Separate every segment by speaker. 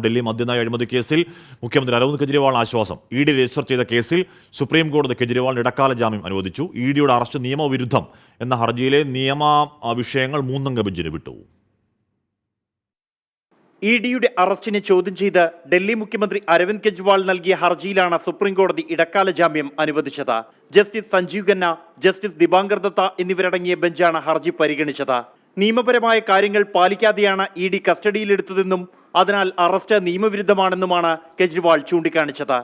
Speaker 1: ഡൽഹി മദ്യനയ അഴിമതി കേസിൽ മുഖ്യമന്ത്രി അരവിന്ദ് കെജ്രിവാളിന് ആശ്വാസം. ഇഡി രജിസ്റ്റർ ചെയ്ത കേസിൽ സുപ്രീം കോടതി കെജ്രിവാളിന് ഇടക്കാല ജാമ്യം അനുവദിച്ചു. ഇഡിയുടെ അറസ്റ്റ് നിയമവിരുദ്ധം എന്ന ഹർജിയിലെ നിയമ വിഷയങ്ങൾ 3 അംഗ ബെഞ്ചിന് വിട്ടു.
Speaker 2: ഇഡിയുടെ അറസ്റ്റിനെ ചോദ്യം ചെയ്ത് ഡൽഹി മുഖ്യമന്ത്രി അരവിന്ദ് കെജ്രിവാൾ നൽകിയ ഹർജിയിലാണ് സുപ്രീംകോടതി ഇടക്കാല ജാമ്യം അനുവദിച്ചത്. ജസ്റ്റിസ് സഞ്ജീവ് ഖന്ന, ജസ്റ്റിസ് ദിബാങ്കർ ദത്ത എന്നിവരടങ്ങിയ ബെഞ്ചാണ് ഹർജി പരിഗണിച്ചത്. നിയമപരമായ കാര്യങ്ങൾ പാലിക്കാതെയാണ് ഇഡി കസ്റ്റഡിയിലെടുത്തതെന്നും അതിനാൽ അറസ്റ്റ് നിയമവിരുദ്ധമാണെന്നുമാണ് കെജ്രിവാൾ ചൂണ്ടിക്കാണിച്ചത്.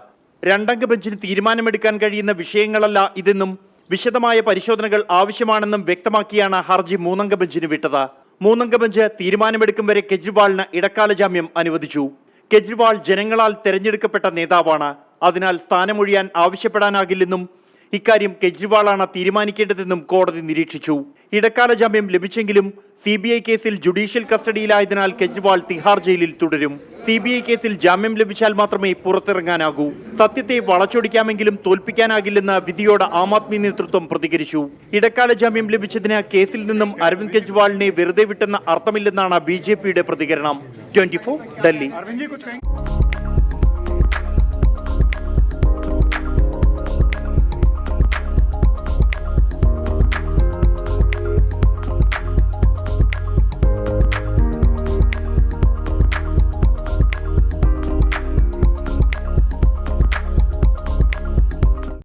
Speaker 2: 2 അംഗ ബെഞ്ചിന് തീരുമാനമെടുക്കാൻ കഴിയുന്ന വിഷയങ്ങളല്ല ഇതെന്നും വിശദമായ പരിശോധനകൾ ആവശ്യമാണെന്നും വ്യക്തമാക്കിയാണ് ഹർജി 3 അംഗ ബെഞ്ചിന് വിട്ടത്. 3 അംഗ ബെഞ്ച് തീരുമാനമെടുക്കും വരെ കെജ്രിവാളിന് ഇടക്കാല ജാമ്യം അനുവദിച്ചു. കെജ്രിവാൾ ജനങ്ങളാൽ തെരഞ്ഞെടുക്കപ്പെട്ട നേതാവാണ്. അതിനാൽ സ്ഥാനമൊഴിയാൻ ആവശ്യപ്പെടാനാകില്ലെന്നും ഇക്കാര്യം കെജ്രിവാളാണ് തീരുമാനിക്കേണ്ടതെന്നും കോടതി നിരീക്ഷിച്ചു. ഇടക്കാല ജാമ്യം ലഭിച്ചെങ്കിലും CBI കേസിൽ ജുഡീഷ്യൽ കസ്റ്റഡിയിലായതിനാൽ കെജ്രിവാൾ തിഹാർ ജയിലിൽ തുടരും. CBI കേസിൽ ജാമ്യം ലഭിച്ചാൽ മാത്രമേ പുറത്തിറങ്ങാനാകൂ. സത്യത്തെ വളച്ചൊടിക്കാമെങ്കിലും തോൽപ്പിക്കാനാകില്ലെന്ന് വിധിയോട് ആം ആദ്മി നേതൃത്വം പ്രതികരിച്ചു. ഇടക്കാല ജാമ്യം ലഭിച്ചതിന് കേസിൽ നിന്നും അരവിന്ദ് കെജ്രിവാളിനെ വെറുതെ വിട്ടെന്ന അർത്ഥമില്ലെന്നാണ് BJPയുടെ പ്രതികരണം. 24 ഡൽഹി.